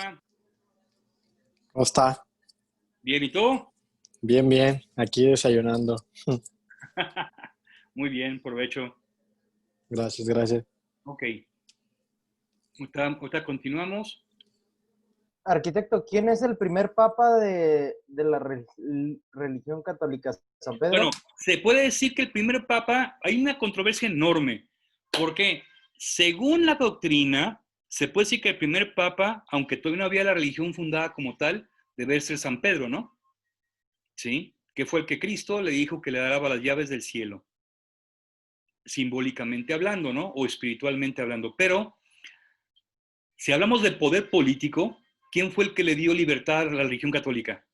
está? ¿Cómo está? Bien, ¿y tú? Bien, bien. Aquí desayunando. Muy bien, provecho. Gracias, gracias. Ok, ahorita continuamos. Arquitecto, ¿quién es el primer papa de la religión católica? ¿San Bueno, Pedro? se puede decir que el primer papa, hay una controversia enorme, porque según la doctrina, se puede decir que el primer papa, aunque todavía no había la religión fundada como tal, debe ser San Pedro, ¿no? ¿Sí? Que fue el que Cristo le dijo que le daba las llaves del cielo, simbólicamente hablando, ¿no? O espiritualmente hablando. Pero si hablamos de poder político, ¿quién fue el que le dio libertad a la religión católica?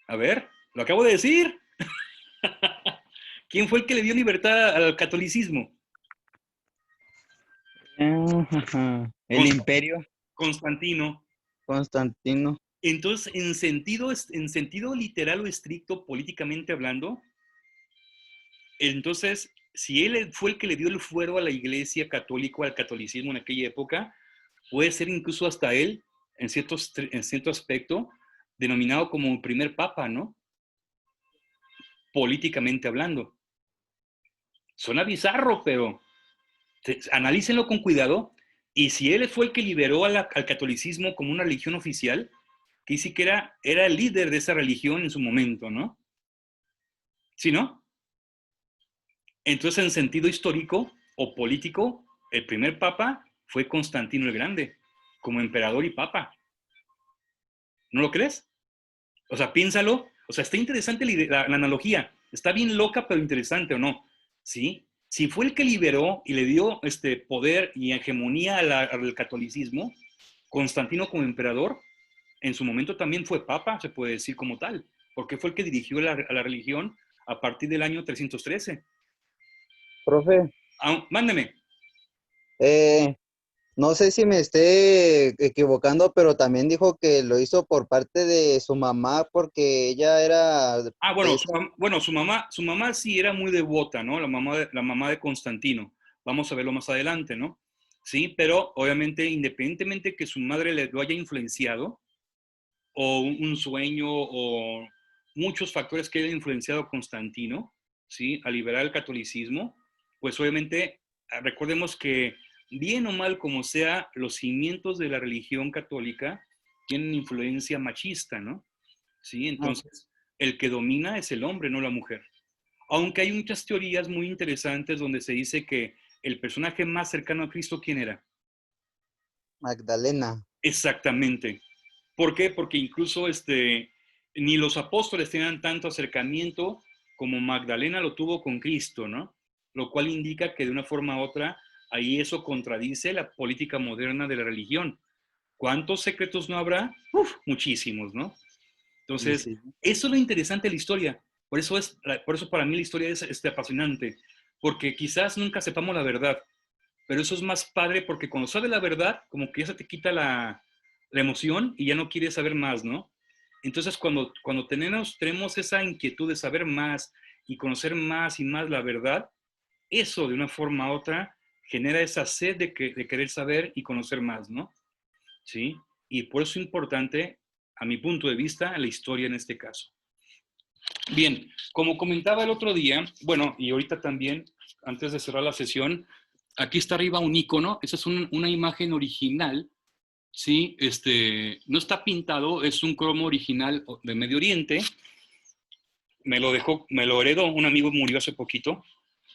A ver, lo acabo de decir. ¿Quién fue el que le dio libertad al catolicismo? El imperio Constantino. Constantino. Entonces, en sentido literal o estricto, políticamente hablando, entonces, si él fue el que le dio el fuero a la iglesia católica, al catolicismo en aquella época, puede ser incluso hasta él, en cierto aspecto, denominado como el primer papa, ¿no? Políticamente hablando. Suena bizarro, pero analícenlo con cuidado. Y si él fue el que liberó al catolicismo como una religión oficial, que sí que era el líder de esa religión en su momento, ¿no? ¿Sí, no? Entonces, en sentido histórico o político, el primer papa fue Constantino el Grande, como emperador y papa. ¿No lo crees? O sea, piénsalo. O sea, está interesante la analogía. Está bien loca, pero interesante, ¿o no? ¿Sí? Si fue el que liberó y le dio poder y hegemonía al catolicismo, Constantino como emperador, en su momento también fue papa, se puede decir como tal, porque fue el que dirigió a la religión a partir del año 313. Profe, Mándeme. eh, no sé si me esté equivocando, pero también dijo que lo hizo por parte de su mamá porque ella era de Bueno, esa... su mamá sí era muy devota, ¿no? La mamá de Constantino. Vamos a verlo más adelante, ¿no? Sí, pero obviamente, independientemente que su madre lo haya influenciado, o un sueño, o muchos factores que hayan influenciado a Constantino, ¿sí? A liberar el catolicismo, pues obviamente, recordemos que bien o mal como sea, los cimientos de la religión católica tienen influencia machista, ¿no? ¿Sí? Entonces, el que domina es el hombre, no la mujer. Aunque hay muchas teorías muy interesantes donde se dice que el personaje más cercano a Cristo, ¿quién era? Magdalena. Exactamente. ¿Por qué? Porque incluso ni los apóstoles tenían tanto acercamiento como Magdalena lo tuvo con Cristo, ¿no? Lo cual indica que de una forma u otra, ahí eso contradice la política moderna de la religión. ¿Cuántos secretos no habrá? Uf, muchísimos, ¿no? Y Entonces, sí. eso es lo interesante de la historia. Por eso para mí la historia es apasionante, porque quizás nunca sepamos la verdad, pero eso es más padre porque cuando sabes la verdad, como que ya se te quita la emoción y ya no quieres saber más, ¿no? Entonces, cuando tenemos esa inquietud de saber más y conocer más y más la verdad, eso de una forma u otra genera esa sed de querer saber y conocer más, ¿no? ¿Sí? Y por eso es importante, a mi punto de vista, la historia en este caso. Bien, como comentaba el otro día, bueno, y ahorita también, antes de cerrar la sesión, aquí está arriba un icono, esa es una imagen original, ¿sí? No está pintado, es un cromo original de Medio Oriente, me lo heredó, un amigo murió hace poquito,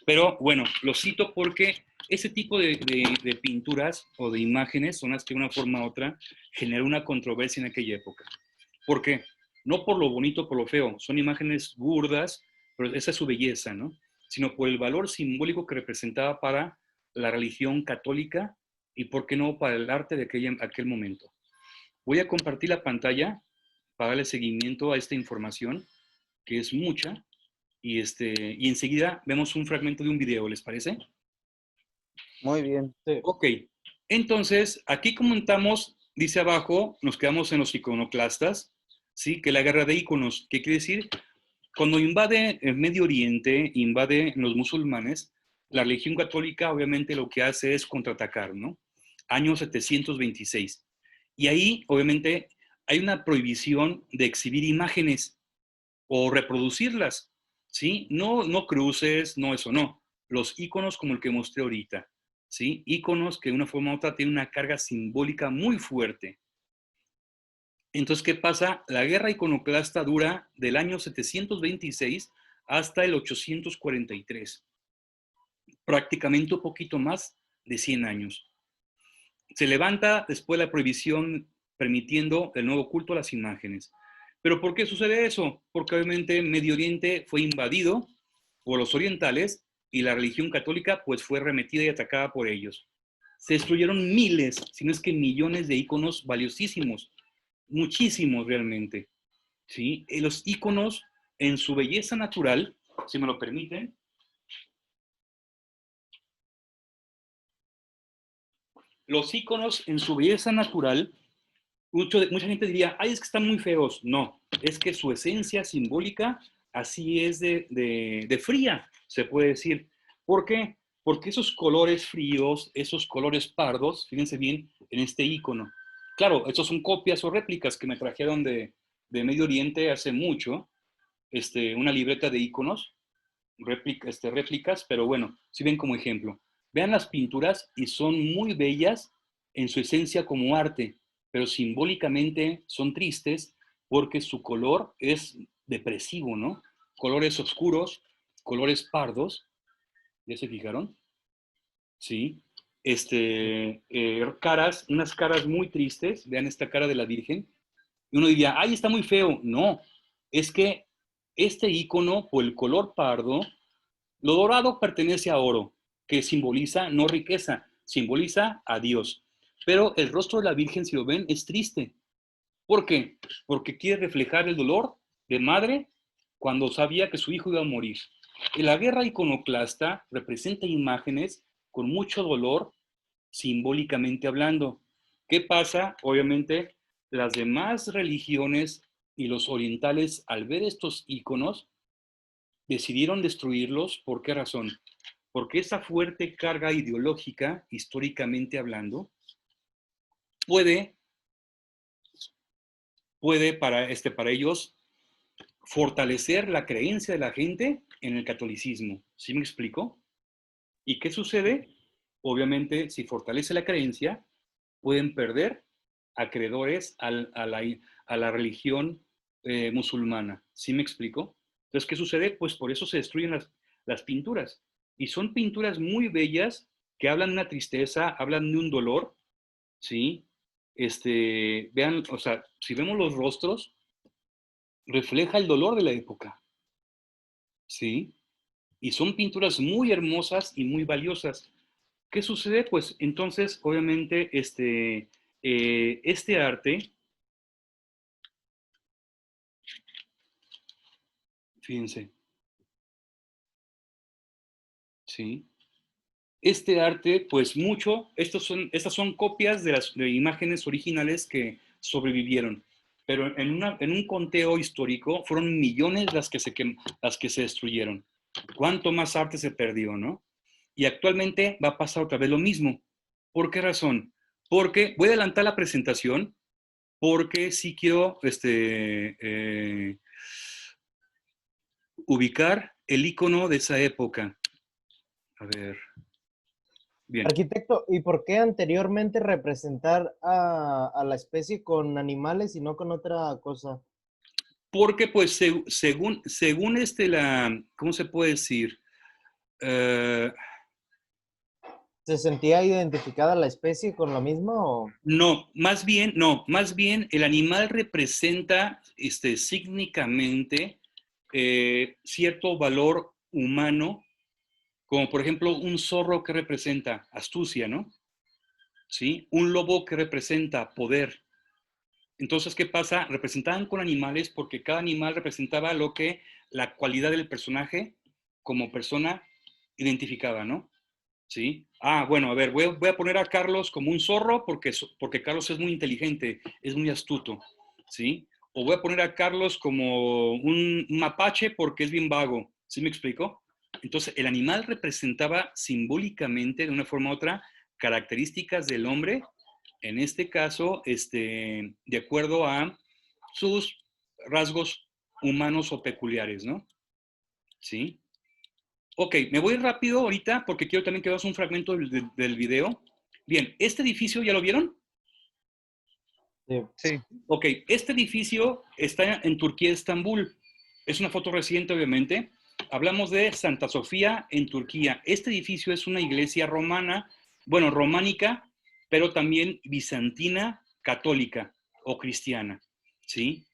pero bueno, lo cito porque ese tipo de pinturas o de imágenes son las que de una forma u otra generó una controversia en aquella época. ¿Por qué? No por lo bonito, por lo feo, son imágenes burdas, pero esa es su belleza, ¿no? Sino por el valor simbólico que representaba para la religión católica y, ¿por qué no, para el arte de aquel momento? Voy a compartir la pantalla para darle seguimiento a esta información, que es mucha, y enseguida vemos un fragmento de un video, ¿les parece? Muy bien. Sí. Ok, entonces aquí comentamos, dice abajo, nos quedamos en los iconoclastas, ¿sí? Que la guerra de iconos, ¿qué quiere decir? Cuando invade el Medio Oriente, invade los musulmanes, la religión católica obviamente lo que hace es contraatacar, ¿no? año 726. Y ahí, obviamente, hay una prohibición de exhibir imágenes o reproducirlas, ¿sí? No, no cruces, no eso, no. Los íconos como el que mostré ahorita, ¿sí? Íconos que de una forma u otra tienen una carga simbólica muy fuerte. Entonces, ¿qué pasa? La guerra iconoclasta dura del año 726 hasta el 843, prácticamente un poquito más de 100 años. Se levanta después la prohibición permitiendo el nuevo culto a las imágenes. ¿Pero por qué sucede eso? Porque obviamente Medio Oriente fue invadido por los orientales y la religión católica pues fue remetida y atacada por ellos. Se destruyeron miles, si no es que millones de íconos valiosísimos, muchísimos realmente, ¿sí? Y los íconos en su belleza natural, si me lo permiten, los íconos en su belleza natural, mucha gente diría, ay, es que están muy feos. No, es que su esencia simbólica así es de fría, se puede decir. ¿Por qué? Porque esos colores fríos, esos colores pardos, fíjense bien en este ícono. Claro, estos son copias o réplicas que me trajeron de Medio Oriente hace mucho, una libreta de íconos, réplicas, pero bueno, si ven como ejemplo. Vean las pinturas y son muy bellas en su esencia como arte, pero simbólicamente son tristes porque su color es depresivo, ¿no? Colores oscuros, colores pardos, ¿ya se fijaron? Sí. Caras, unas caras muy tristes, vean esta cara de la Virgen, y uno diría, ay, está muy feo. No, es que este icono, o el color pardo, lo dorado pertenece a oro, que simboliza no riqueza, simboliza a Dios. Pero el rostro de la Virgen, si lo ven, es triste. ¿Por qué? Porque quiere reflejar el dolor de madre cuando sabía que su hijo iba a morir. En la guerra iconoclasta representa imágenes con mucho dolor, simbólicamente hablando. ¿Qué pasa? Obviamente, las demás religiones y los orientales, al ver estos iconos, decidieron destruirlos. ¿Por qué razón? Porque esa fuerte carga ideológica, históricamente hablando, puede para ellos fortalecer la creencia de la gente en el catolicismo. ¿Sí me explico? ¿Y qué sucede? Obviamente, si fortalece la creencia, pueden perder acreedores a la religión musulmana. ¿Sí me explico? Entonces, ¿qué sucede? Pues por eso se destruyen las pinturas. Y son pinturas muy bellas que hablan de una tristeza, hablan de un dolor, ¿sí? Vean, o sea, si vemos los rostros, refleja el dolor de la época, ¿sí? Y son pinturas muy hermosas y muy valiosas. ¿Qué sucede? Pues entonces, obviamente, este arte, fíjense, ¿sí? Este arte, pues estas son copias de las imágenes originales que sobrevivieron, pero en un conteo histórico fueron millones las que se destruyeron. ¿Cuánto más arte se perdió, no? Y actualmente va a pasar otra vez lo mismo. ¿Por qué razón? Porque voy a adelantar la presentación porque sí quiero ubicar el icono de esa época. A ver, bien. Arquitecto, ¿y por qué anteriormente representar a la especie con animales y no con otra cosa? Porque, pues, según ¿cómo se puede decir? Eh, ¿Se sentía identificada la especie con lo mismo? O... no, más bien el animal representa sígnicamente cierto valor humano, como por ejemplo un zorro que representa astucia, ¿no? ¿Sí? Un lobo que representa poder. Entonces, ¿qué pasa? Representaban con animales porque cada animal representaba la cualidad del personaje como persona identificaba, ¿no? ¿Sí? Ah, bueno, a ver, voy a poner a Carlos como un zorro porque Carlos es muy inteligente, es muy astuto, ¿sí? O voy a poner a Carlos como un mapache porque es bien vago, ¿sí me explico? Entonces, el animal representaba simbólicamente, de una forma u otra, características del hombre, en este caso, de acuerdo a sus rasgos humanos o peculiares, ¿no? ¿Sí? Ok, me voy rápido ahorita porque quiero también que veas un fragmento del video. Bien, ¿este edificio ya lo vieron? Sí. Sí. Ok, este edificio está en Turquía, Estambul. Es una foto reciente, obviamente. Hablamos de Santa Sofía en Turquía. Este edificio es una iglesia romana, bueno, románica, pero también bizantina, católica o cristiana, ¿sí?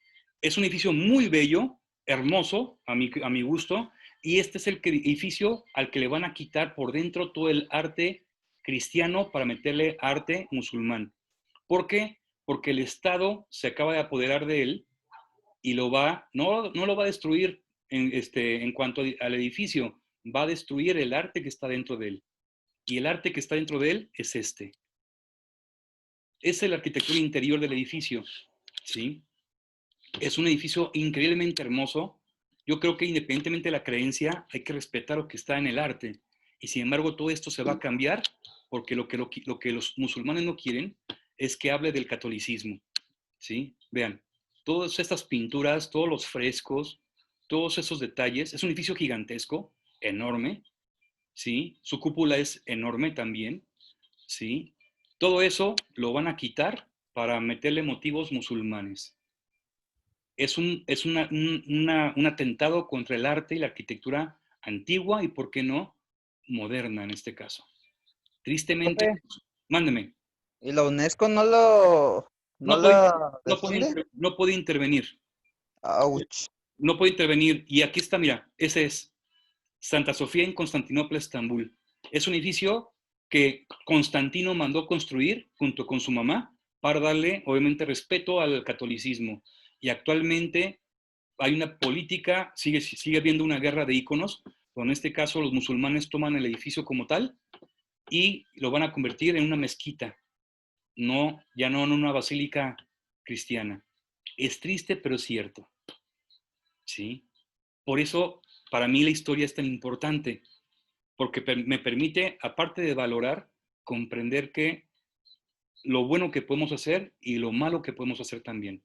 Es un edificio muy bello, hermoso, a mi gusto, y este es el edificio al que le van a quitar por dentro todo el arte cristiano para meterle arte musulmán. ¿Por qué? Porque el Estado se acaba de apoderar de él y no lo va a destruir en cuanto al edificio, va a destruir el arte que está dentro de él. Y el arte que está dentro de él es este. Es la arquitectura interior del edificio, ¿sí? Es un edificio increíblemente hermoso. Yo creo que independientemente de la creencia, hay que respetar lo que está en el arte. Y sin embargo, todo esto se va a cambiar porque lo que los musulmanes no quieren es que hable del catolicismo, ¿sí? Vean, todas estas pinturas, todos los frescos, todos esos detalles. Es un edificio gigantesco, enorme, ¿sí? Su cúpula es enorme también, ¿sí? Todo eso lo van a quitar para meterle motivos musulmanes. Es un atentado contra el arte y la arquitectura antigua y, ¿por qué no?, moderna en este caso. Tristemente, Profe, mándeme. ¿y la UNESCO no No puede, la defiende? no puede intervenir. Ouch. No puede intervenir. Y aquí está, mira, ese es Santa Sofía en Constantinopla, Estambul. Es un edificio que Constantino mandó construir junto con su mamá para darle, obviamente, respeto al catolicismo. Y actualmente hay una política, sigue habiendo una guerra de íconos, pero en este caso los musulmanes toman el edificio como tal y lo van a convertir en una mezquita, no, ya no en una basílica cristiana. Es triste, pero cierto, ¿sí? Por eso, para mí la historia es tan importante, porque me permite, aparte de valorar, comprender que lo bueno que podemos hacer y lo malo que podemos hacer también.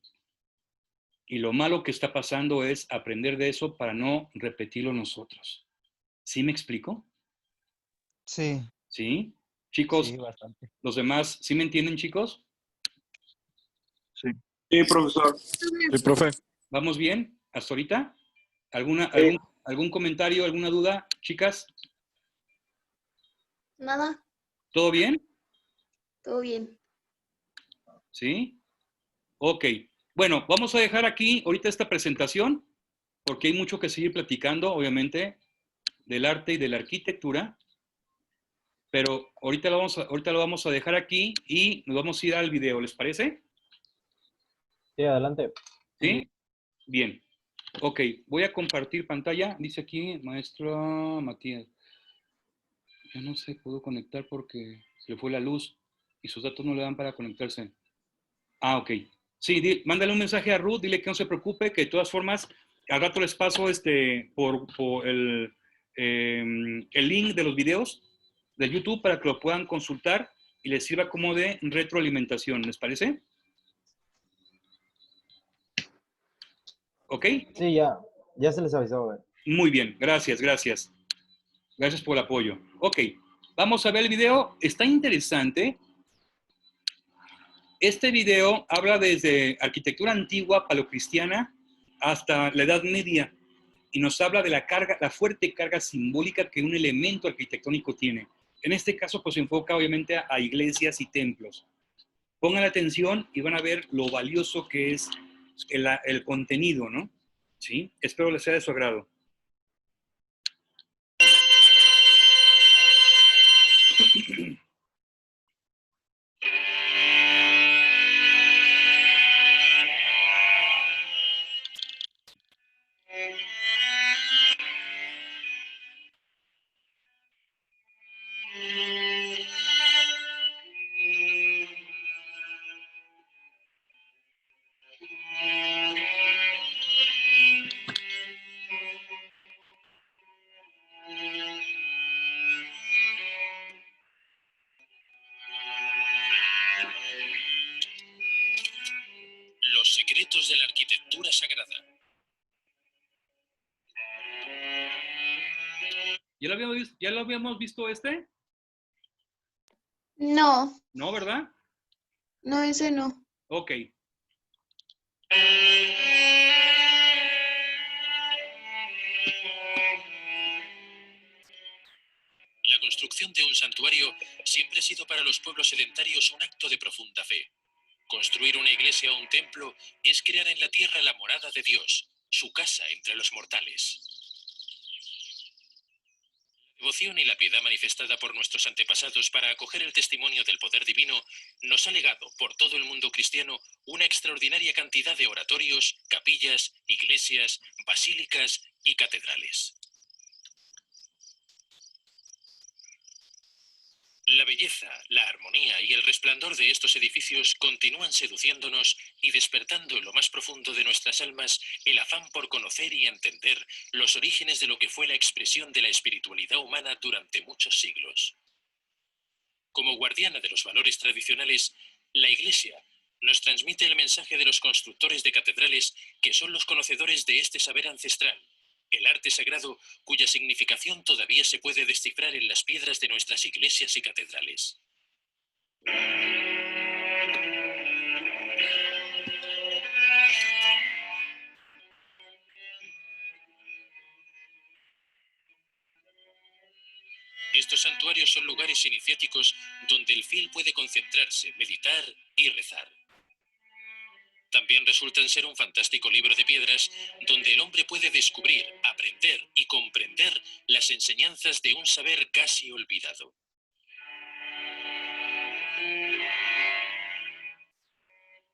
Y lo malo que está pasando es aprender de eso para no repetirlo nosotros. ¿Sí me explico? Sí, ¿Sí? Chicos, sí, bastante. los demás, ¿sí me entienden, chicos? Sí. Sí, profesor. Sí, profe. ¿Vamos bien hasta ahorita? Sí. ¿Algún comentario, alguna duda, chicas? Nada, ¿Todo bien? todo bien. ¿Sí? Ok. Bueno, vamos a dejar aquí ahorita esta presentación porque hay mucho que seguir platicando, obviamente, del arte y de la arquitectura, pero ahorita lo vamos a dejar aquí y nos vamos a ir al video, ¿les parece? Sí, adelante. ¿Sí? Bien. Ok, voy a compartir pantalla. Dice aquí, maestra Matías. Ya no se pudo conectar porque se le fue la luz y sus datos no le dan para conectarse. Ah, ok. Sí, mándale un mensaje a Ruth, dile que no se preocupe, que de todas formas, al rato les paso por el link de los videos de YouTube para que lo puedan consultar y les sirva como de retroalimentación. ¿Les parece? ¿Ok? Sí, ya se les avisó, güey. Muy bien, gracias, gracias. Gracias por el apoyo. Ok, vamos a ver el video. Está interesante. Este video habla desde arquitectura antigua, paleocristiana, hasta la Edad Media y nos habla de la fuerte carga simbólica que un elemento arquitectónico tiene. En este caso, pues se enfoca obviamente a iglesias y templos. Pongan atención y van a ver lo valioso que es el contenido, ¿no? ¿Sí? Espero les sea de su agrado. secretos de la arquitectura sagrada. ¿Ya lo habíamos visto este? No, No, ¿verdad? no, ese no. Ok. La construcción de un santuario siempre ha sido para los pueblos sedentarios un acto de profunda fe. Construir una iglesia o un templo es crear en la tierra la morada de Dios, su casa entre los mortales. La devoción y la piedad manifestada por nuestros antepasados para acoger el testimonio del poder divino nos ha legado por todo el mundo cristiano una extraordinaria cantidad de oratorios, capillas, iglesias, basílicas y catedrales. La belleza, la armonía y el resplandor de estos edificios continúan seduciéndonos y despertando en lo más profundo de nuestras almas el afán por conocer y entender los orígenes de lo que fue la expresión de la espiritualidad humana durante muchos siglos. Como guardiana de los valores tradicionales, la Iglesia nos transmite el mensaje de los constructores de catedrales que son los conocedores de este saber ancestral, el arte sagrado cuya significación todavía se puede descifrar en las piedras de nuestras iglesias y catedrales. Estos santuarios son lugares iniciáticos donde el fiel puede concentrarse, meditar y rezar. También resultan ser un fantástico libro de piedras donde el hombre puede descubrir, aprender y comprender las enseñanzas de un saber casi olvidado.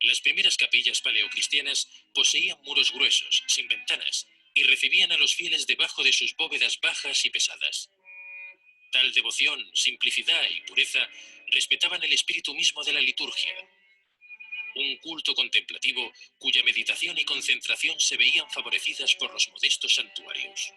Las primeras capillas paleocristianas poseían muros gruesos, sin ventanas, y recibían a los fieles debajo de sus bóvedas bajas y pesadas. Tal devoción, simplicidad y pureza respetaban el espíritu mismo de la liturgia. Un culto contemplativo cuya meditación y concentración se veían favorecidas por los modestos santuarios.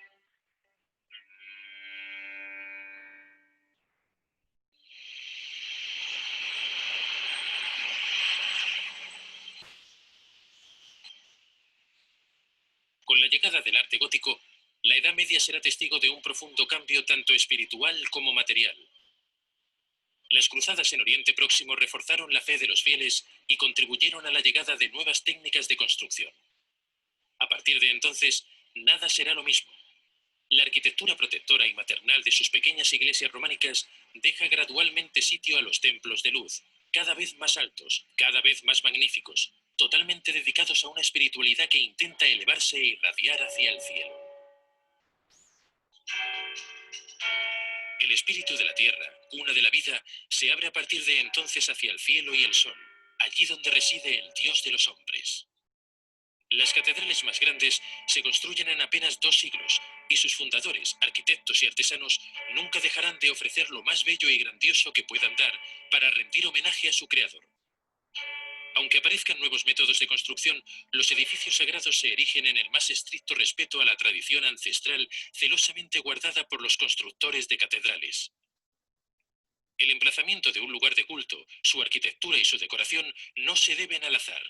Con la llegada del arte gótico, la Edad Media será testigo de un profundo cambio tanto espiritual como material. Las cruzadas en Oriente Próximo reforzaron la fe de los fieles y contribuyeron a la llegada de nuevas técnicas de construcción. A partir de entonces, nada será lo mismo. La arquitectura protectora y maternal de sus pequeñas iglesias románicas deja gradualmente sitio a los templos de luz, cada vez más altos, cada vez más magníficos, totalmente dedicados a una espiritualidad que intenta elevarse e irradiar hacia el cielo. El espíritu de la tierra, cuna de la vida, se abre a partir de entonces hacia el cielo y el sol, allí donde reside el Dios de los hombres. Las catedrales más grandes se construyen en apenas 2 siglos y sus fundadores, arquitectos y artesanos nunca dejarán de ofrecer lo más bello y grandioso que puedan dar para rendir homenaje a su creador. Aunque aparezcan nuevos métodos de construcción, los edificios sagrados se erigen en el más estricto respeto a la tradición ancestral celosamente guardada por los constructores de catedrales. El emplazamiento de un lugar de culto, su arquitectura y su decoración no se deben al azar.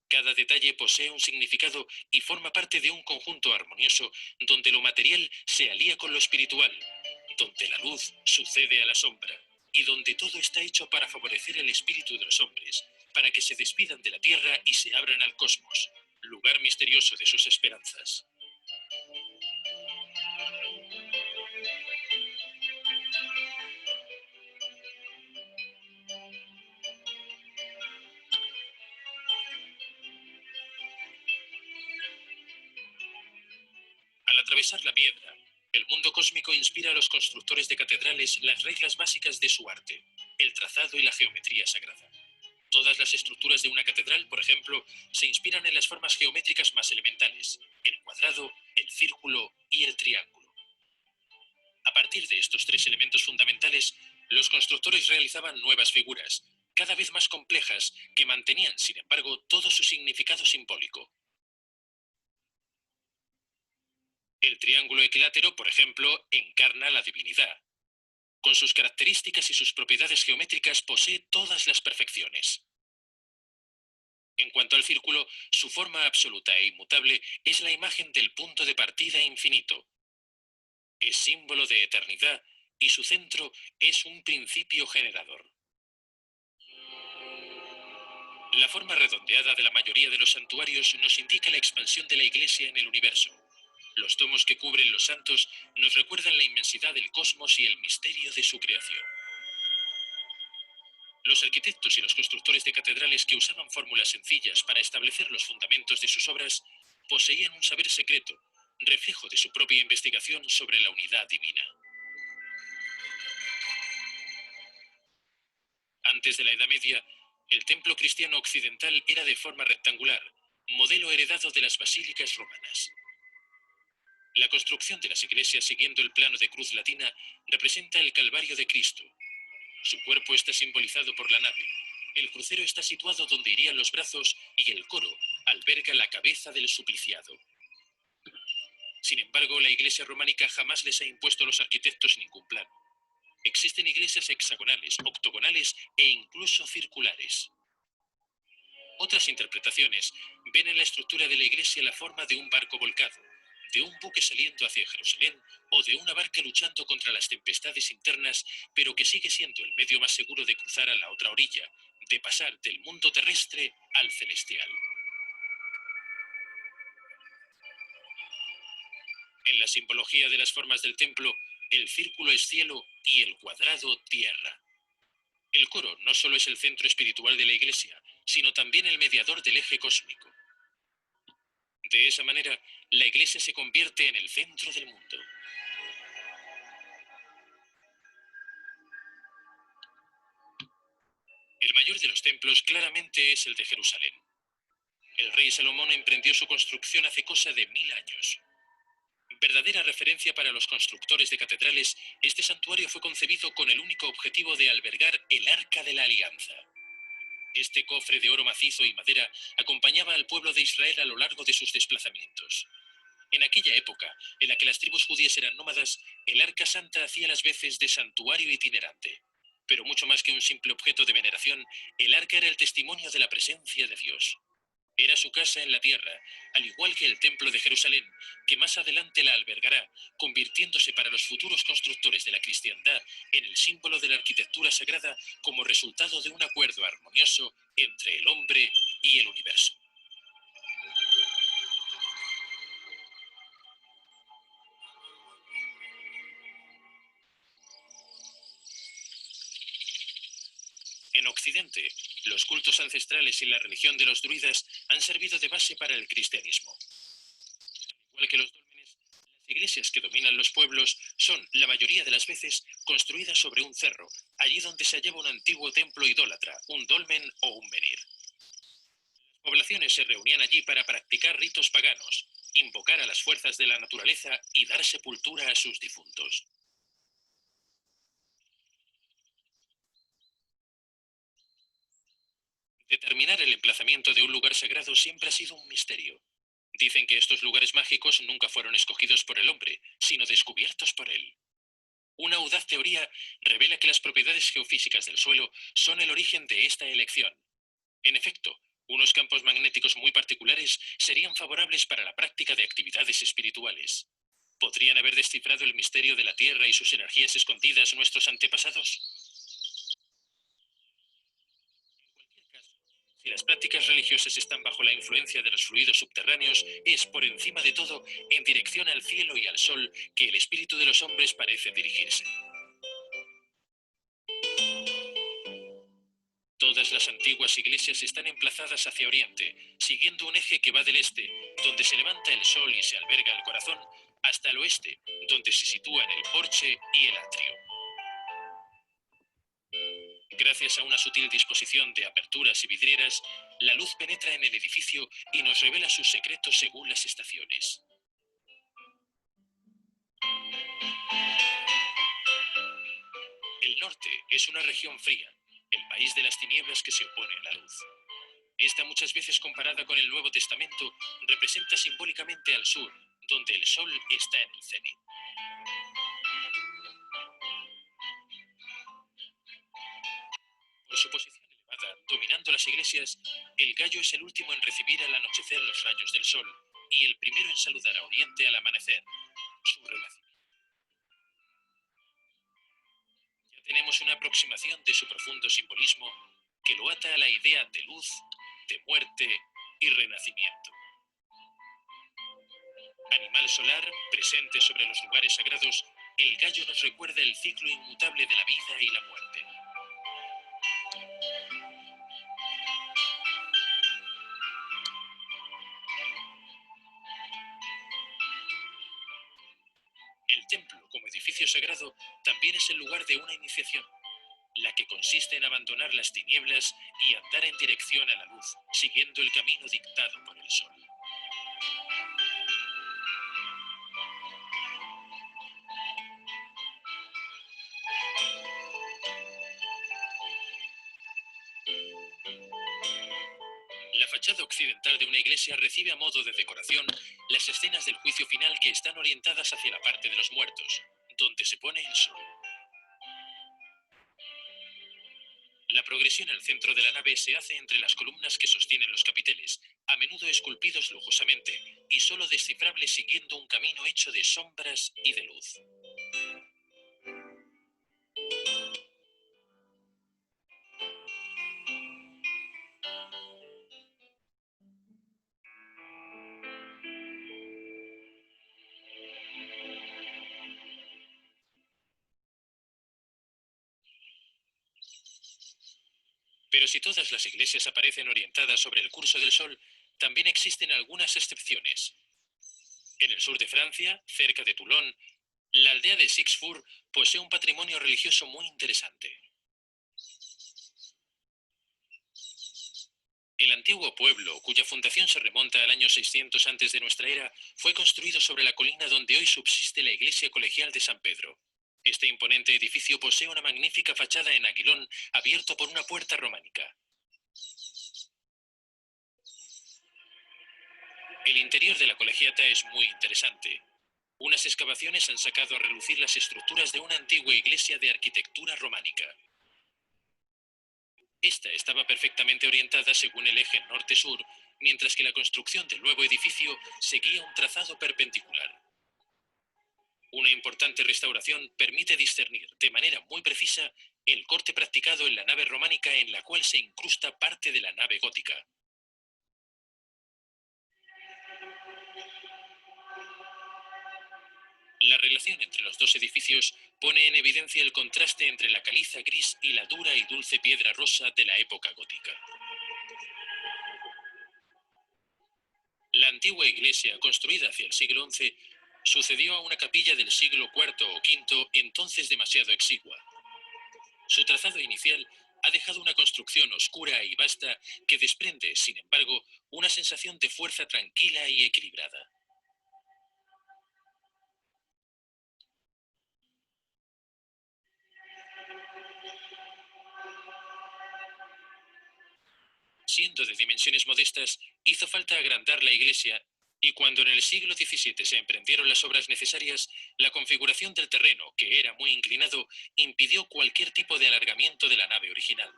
Cada detalle posee un significado y forma parte de un conjunto armonioso donde lo material se alía con lo espiritual, donde la luz sucede a la sombra y donde todo está hecho para favorecer el espíritu de los hombres, para que se despidan de la tierra y se abran al cosmos, lugar misterioso de sus esperanzas. Al atravesar la piedra, el mundo cósmico inspira a los constructores de catedrales las reglas básicas de su arte, el trazado y la geometría sagrada. Todas las estructuras de una catedral, por ejemplo, se inspiran en las formas geométricas más elementales, el cuadrado, el círculo y el triángulo. A partir de estos 3 elementos fundamentales, los constructores realizaban nuevas figuras, cada vez más complejas, que mantenían, sin embargo, todo su significado simbólico. El triángulo equilátero, por ejemplo, encarna la divinidad. Con sus características y sus propiedades geométricas posee todas las perfecciones. En cuanto al círculo, su forma absoluta e inmutable es la imagen del punto de partida infinito. Es símbolo de eternidad y su centro es un principio generador. La forma redondeada de la mayoría de los santuarios nos indica la expansión de la Iglesia en el universo. Los tomos que cubren los santos nos recuerdan la inmensidad del cosmos y el misterio de su creación. Los arquitectos y los constructores de catedrales que usaban fórmulas sencillas para establecer los fundamentos de sus obras poseían un saber secreto, reflejo de su propia investigación sobre la unidad divina. Antes de la Edad Media, el templo cristiano occidental era de forma rectangular, modelo heredado de las basílicas romanas. La construcción de las iglesias siguiendo el plano de cruz latina representa el Calvario de Cristo. Su cuerpo está simbolizado por la nave. El crucero está situado donde irían los brazos y el coro alberga la cabeza del supliciado. Sin embargo, la iglesia románica jamás les ha impuesto a los arquitectos ningún plano. Existen iglesias hexagonales, octogonales e incluso circulares. Otras interpretaciones ven en la estructura de la iglesia la forma de un barco volcado, de un buque saliendo hacia Jerusalén o de una barca luchando contra las tempestades internas, pero que sigue siendo el medio más seguro de cruzar a la otra orilla, de pasar del mundo terrestre al celestial. En la simbología de las formas del templo, el círculo es cielo y el cuadrado tierra. El coro no solo es el centro espiritual de la iglesia, sino también el mediador del eje cósmico. De esa manera, la iglesia se convierte en el centro del mundo. El mayor de los templos claramente es el de Jerusalén. El rey Salomón emprendió su construcción hace cosa de 1000 años. Verdadera referencia para los constructores de catedrales, este santuario fue concebido con el único objetivo de albergar el Arca de la Alianza. Este cofre de oro macizo y madera acompañaba al pueblo de Israel a lo largo de sus desplazamientos. En aquella época, en la que las tribus judías eran nómadas, el Arca Santa hacía las veces de santuario itinerante. Pero mucho más que un simple objeto de veneración, el Arca era el testimonio de la presencia de Dios. Era su casa en la tierra, al igual que el Templo de Jerusalén, que más adelante la albergará, convirtiéndose para los futuros constructores de la cristiandad en el símbolo de la arquitectura sagrada como resultado de un acuerdo armonioso entre el hombre y el universo. En Occidente, los cultos ancestrales y la religión de los druidas han servido de base para el cristianismo. Igual que los dólmenes, las iglesias que dominan los pueblos son, la mayoría de las veces, construidas sobre un cerro, allí donde se hallaba un antiguo templo idólatra, un dolmen o un menhir. Las poblaciones se reunían allí para practicar ritos paganos, invocar a las fuerzas de la naturaleza y dar sepultura a sus difuntos. Determinar el emplazamiento de un lugar sagrado siempre ha sido un misterio. Dicen que estos lugares mágicos nunca fueron escogidos por el hombre, sino descubiertos por él. Una audaz teoría revela que las propiedades geofísicas del suelo son el origen de esta elección. En efecto, unos campos magnéticos muy particulares serían favorables para la práctica de actividades espirituales. ¿Podrían haber descifrado el misterio de la Tierra y sus energías escondidas nuestros antepasados? Si las prácticas religiosas están bajo la influencia de los fluidos subterráneos, es, por encima de todo, en dirección al cielo y al sol que el espíritu de los hombres parece dirigirse. Todas las antiguas iglesias están emplazadas hacia oriente, siguiendo un eje que va del este, donde se levanta el sol y se alberga el corazón, hasta el oeste, donde se sitúan el porche y el atrio. Gracias a una sutil disposición de aperturas y vidrieras, la luz penetra en el edificio y nos revela sus secretos según las estaciones. El norte es una región fría, el país de las tinieblas que se opone a la luz. Esta, muchas veces comparada con el Nuevo Testamento, representa simbólicamente al sur, donde el sol está en el cenit. Por su posición elevada, dominando las iglesias, El gallo es el último en recibir al anochecer los rayos del sol y el primero en saludar a Oriente al amanecer. Su renacimiento. Ya tenemos una aproximación de su profundo simbolismo que lo ata a la idea de luz, de muerte y renacimiento. Animal solar, presente sobre los lugares sagrados, el gallo nos recuerda el ciclo inmutable de la vida y la muerte. El templo, como edificio sagrado, también es el lugar de una iniciación, la que consiste en abandonar las tinieblas y andar en dirección a la luz, siguiendo el camino dictado por el sol. La fachada occidental de una iglesia recibe a modo de decoración las escenas del juicio final que están orientadas hacia la parte de los muertos, donde se pone el sol. La progresión al centro de la nave se hace entre las columnas que sostienen los capiteles, a menudo esculpidos lujosamente y solo descifrables siguiendo un camino hecho de sombras y de luz. Pero si todas las iglesias aparecen orientadas sobre el curso del sol, también existen algunas excepciones. En el sur de Francia, cerca de Toulon, la aldea de Sixfour posee un patrimonio religioso muy interesante. El antiguo pueblo, cuya fundación se remonta al año 600 antes de nuestra era, fue construido sobre la colina donde hoy subsiste la iglesia colegial de San Pedro. Este imponente edificio posee una magnífica fachada en aguilón abierto por una puerta románica. El interior de la colegiata es muy interesante. Unas excavaciones han sacado a relucir las estructuras de una antigua iglesia de arquitectura románica. Esta estaba perfectamente orientada según el eje norte-sur, mientras que la construcción del nuevo edificio seguía un trazado perpendicular. Una importante restauración permite discernir de manera muy precisa el corte practicado en la nave románica en la cual se incrusta parte de la nave gótica. La relación entre los dos edificios pone en evidencia el contraste entre la caliza gris y la dura y dulce piedra rosa de la época gótica. La antigua iglesia, construida hacia el siglo XI, sucedió a una capilla del siglo IV o V, entonces demasiado exigua. Su trazado inicial ha dejado una construcción oscura y vasta que desprende, sin embargo, una sensación de fuerza tranquila y equilibrada. Siendo de dimensiones modestas, hizo falta agrandar la iglesia, y cuando en el siglo XVII se emprendieron las obras necesarias, la configuración del terreno, que era muy inclinado, impidió cualquier tipo de alargamiento de la nave original.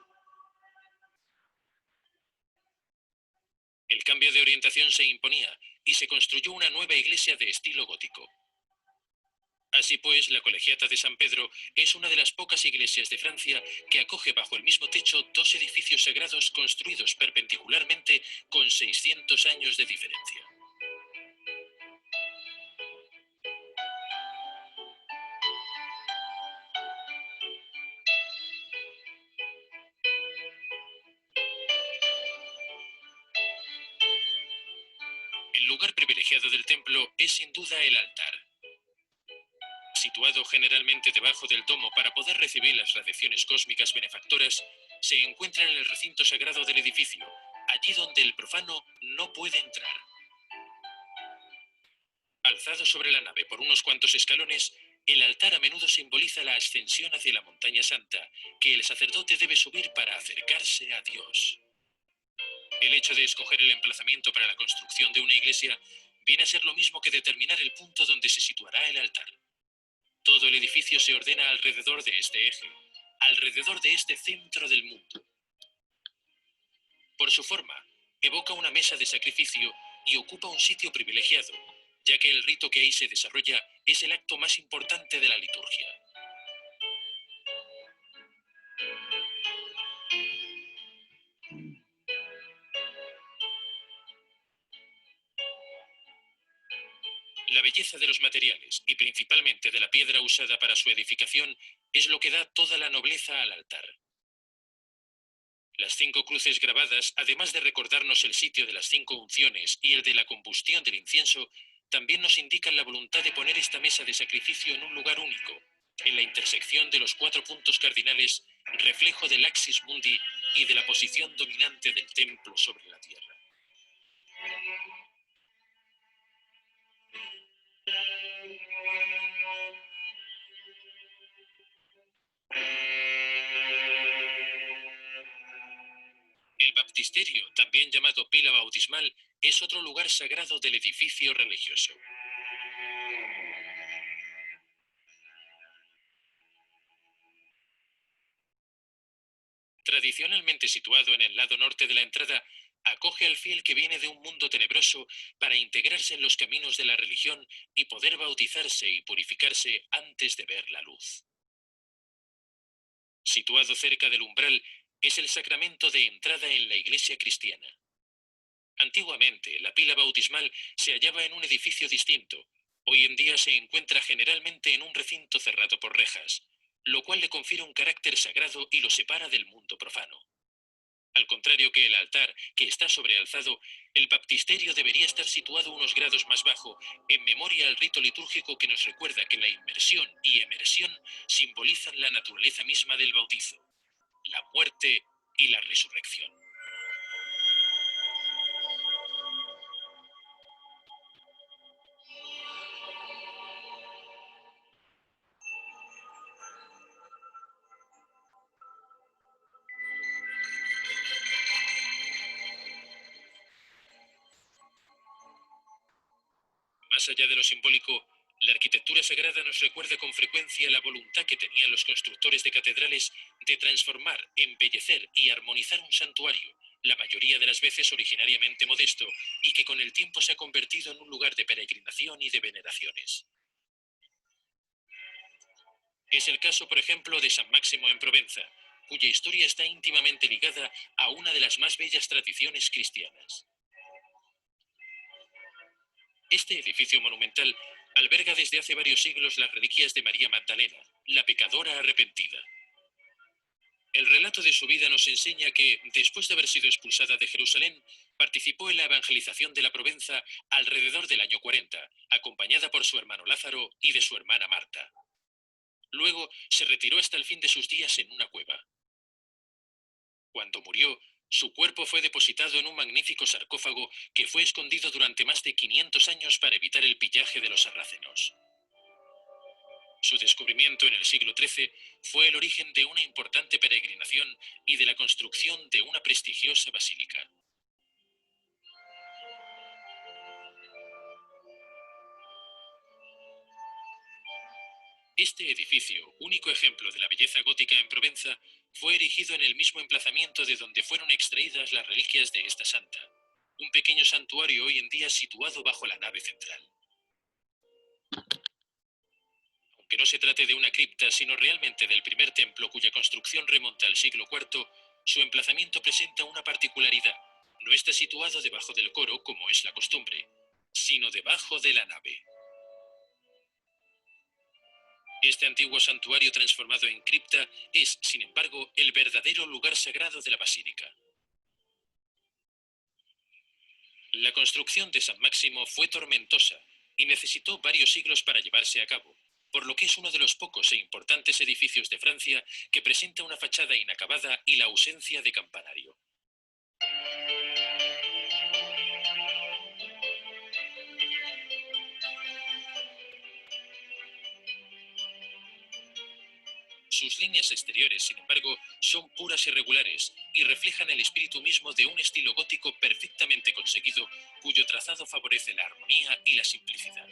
El cambio de orientación se imponía, y se construyó una nueva iglesia de estilo gótico. Así pues, la Colegiata de San Pedro es una de las pocas iglesias de Francia que acoge bajo el mismo techo dos edificios sagrados construidos perpendicularmente con 600 años de diferencia. El lugar privilegiado del templo es sin duda el altar. Situado generalmente debajo del domo para poder recibir las radiaciones cósmicas benefactoras, se encuentra en el recinto sagrado del edificio, allí donde el profano no puede entrar. Alzado sobre la nave por unos cuantos escalones, el altar a menudo simboliza la ascensión hacia la montaña santa, que el sacerdote debe subir para acercarse a Dios. El hecho de escoger el emplazamiento para la construcción de una iglesia viene a ser lo mismo que determinar el punto donde se situará el altar. Todo el edificio se ordena alrededor de este eje, alrededor de este centro del mundo. Por Por su forma, evoca una mesa de sacrificio y ocupa un sitio privilegiado, ya que el rito que ahí se desarrolla es el acto más importante de la liturgia. La belleza de los materiales, y principalmente de la piedra usada para su edificación, es lo que da toda la nobleza al altar. Las 5 cruces grabadas, además de recordarnos el sitio de las 5 unciones y el de la combustión del incienso, también nos indican la voluntad de poner esta mesa de sacrificio en un lugar único, en la intersección de los 4 puntos cardinales, reflejo del axis mundi y de la posición dominante del templo sobre la tierra. El baptisterio, también llamado pila bautismal, es otro lugar sagrado del edificio religioso. Tradicionalmente situado en el lado norte de la entrada, acoge al fiel que viene de un mundo tenebroso para integrarse en los caminos de la religión y poder bautizarse y purificarse antes de ver la luz. Situado cerca del umbral, es el sacramento de entrada en la iglesia cristiana. Antiguamente, la pila bautismal se hallaba en un edificio distinto. Hoy en día se encuentra generalmente en un recinto cerrado por rejas, lo cual le confiere un carácter sagrado y lo separa del mundo profano. Al contrario que el altar, que está sobrealzado, el baptisterio debería estar situado unos grados más bajo, en memoria al rito litúrgico que nos recuerda que la inmersión y emersión simbolizan la naturaleza misma del bautizo, la muerte y la resurrección. Más allá de lo simbólico, la arquitectura sagrada nos recuerda con frecuencia la voluntad que tenían los constructores de catedrales de transformar, embellecer y armonizar un santuario, la mayoría de las veces originariamente modesto, y que con el tiempo se ha convertido en un lugar de peregrinación y de veneraciones. Es el caso, por ejemplo, de San Máximo en Provenza, cuya historia está íntimamente ligada a una de las más bellas tradiciones cristianas. Este edificio monumental alberga desde hace varios siglos las reliquias de María Magdalena, la pecadora arrepentida. El relato de su vida nos enseña que, después de haber sido expulsada de Jerusalén, participó en la evangelización de la Provenza alrededor del año 40, acompañada por su hermano Lázaro y de su hermana Marta. Luego se retiró hasta el fin de sus días en una cueva. Cuando murió, su cuerpo fue depositado en un magnífico sarcófago que fue escondido durante más de 500 años para evitar el pillaje de los sarracenos. Su descubrimiento en el siglo XIII fue el origen de una importante peregrinación y de la construcción de una prestigiosa basílica. Este edificio, único ejemplo de la belleza gótica en Provenza, fue erigido en el mismo emplazamiento de donde fueron extraídas las reliquias de esta santa, un pequeño santuario hoy en día situado bajo la nave central. Aunque no se trate de una cripta, sino realmente del primer templo cuya construcción remonta al siglo IV, su emplazamiento presenta una particularidad. No está situado debajo del coro, como es la costumbre, sino debajo de la nave. Este antiguo santuario transformado en cripta es, sin embargo, el verdadero lugar sagrado de la basílica. La construcción de San Máximo fue tormentosa y necesitó varios siglos para llevarse a cabo, por lo que es uno de los pocos e importantes edificios de Francia que presenta una fachada inacabada y la ausencia de campanario. Sus líneas exteriores, sin embargo, son puras y regulares y reflejan el espíritu mismo de un estilo gótico perfectamente conseguido, cuyo trazado favorece la armonía y la simplicidad.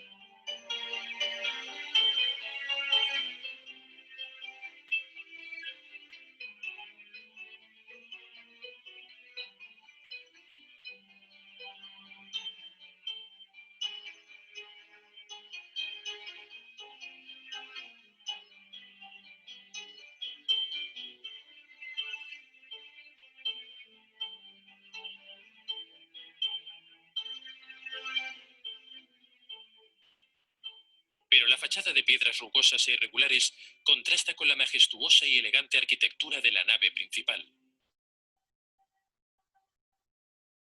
pero la fachada de piedras rugosas e irregulares contrasta con la majestuosa y elegante arquitectura de la nave principal.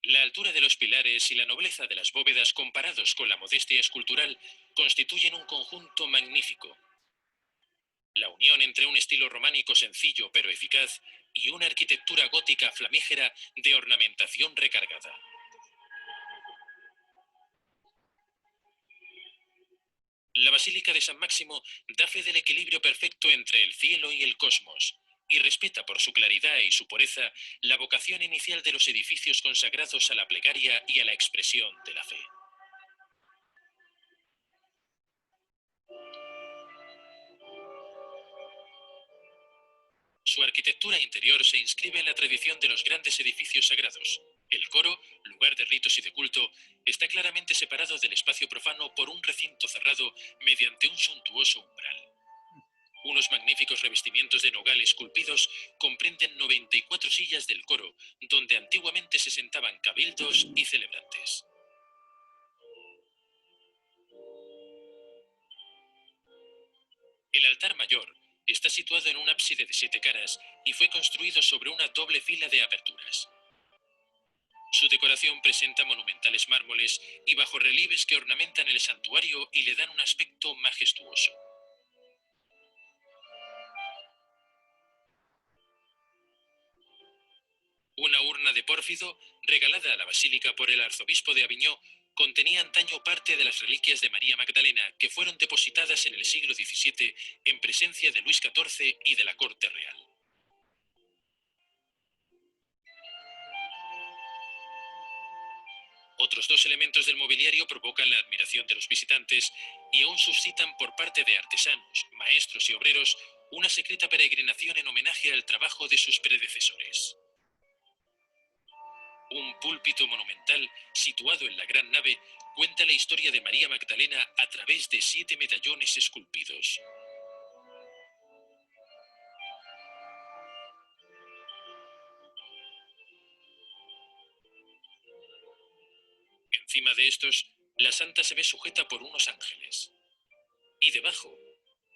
La altura de los pilares y la nobleza de las bóvedas comparados con la modestia escultural constituyen un conjunto magnífico. La unión entre un estilo románico sencillo pero eficaz y una arquitectura gótica flamígera de ornamentación recargada. La Basílica de San Máximo da fe del equilibrio perfecto entre el cielo y el cosmos, y respeta por su claridad y su pureza la vocación inicial de los edificios consagrados a la plegaria y a la expresión de la fe. Su arquitectura interior se inscribe en la tradición de los grandes edificios sagrados. El coro, lugar de ritos y de culto, está claramente separado del espacio profano por un recinto cerrado mediante un suntuoso umbral. Unos magníficos revestimientos de nogal esculpidos comprenden 94 sillas del coro, donde antiguamente se sentaban cabildos y celebrantes. El altar mayor está situado en un ábside de 7 caras y fue construido sobre una doble fila de aperturas. Su decoración presenta monumentales mármoles y bajorrelieves que ornamentan el santuario y le dan un aspecto majestuoso. Una urna de pórfido, regalada a la basílica por el arzobispo de Aviñó, contenía antaño parte de las reliquias de María Magdalena que fueron depositadas en el siglo XVII en presencia de Luis XIV y de la corte real. Otros dos elementos del mobiliario provocan la admiración de los visitantes y aún suscitan por parte de artesanos, maestros y obreros una secreta peregrinación en homenaje al trabajo de sus predecesores. Un púlpito monumental situado en la gran nave cuenta la historia de María Magdalena a través de 7 medallones esculpidos. Encima de estos, la santa se ve sujeta por unos ángeles. Y debajo,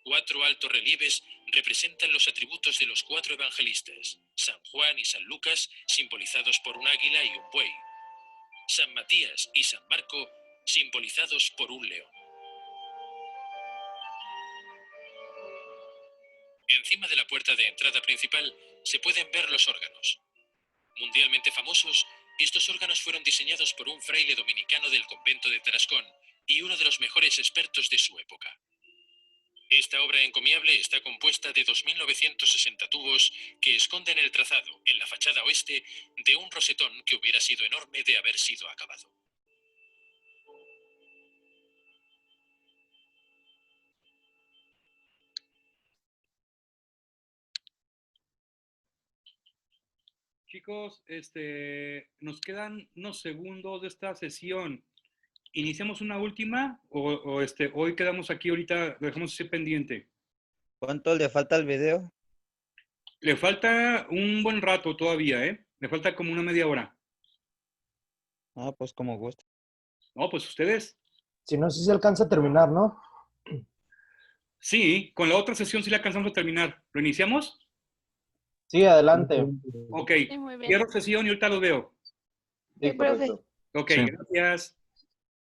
4 altos relieves representan los atributos de los 4 evangelistas, San Juan y San Lucas, simbolizados por un águila y un buey, San Matías y San Marco, simbolizados por un león. Encima de la puerta de entrada principal se pueden ver los órganos. Mundialmente famosos, estos órganos fueron diseñados por un fraile dominicano del convento de Tarascón y uno de los mejores expertos de su época. Esta obra encomiable está compuesta de 2.960 tubos que esconden el trazado, en la fachada oeste, de un rosetón que hubiera sido enorme de haber sido acabado. Chicos, nos quedan unos segundos de esta sesión. ¿Iniciamos una última o hoy quedamos aquí ahorita, lo dejamos así pendiente? ¿Cuánto le falta al video? Le falta un buen rato todavía, ¿eh? Le falta como una media hora. Ah, pues como gusta. No, pues ustedes. Si no, si se alcanza a terminar, ¿no? Sí, con la otra sesión sí la alcanzamos a terminar. ¿Lo iniciamos? Sí, adelante. Ok. Sí, muy bien. Cierro sesión y ahorita los veo. Sí, profe. Ok, Sí. gracias.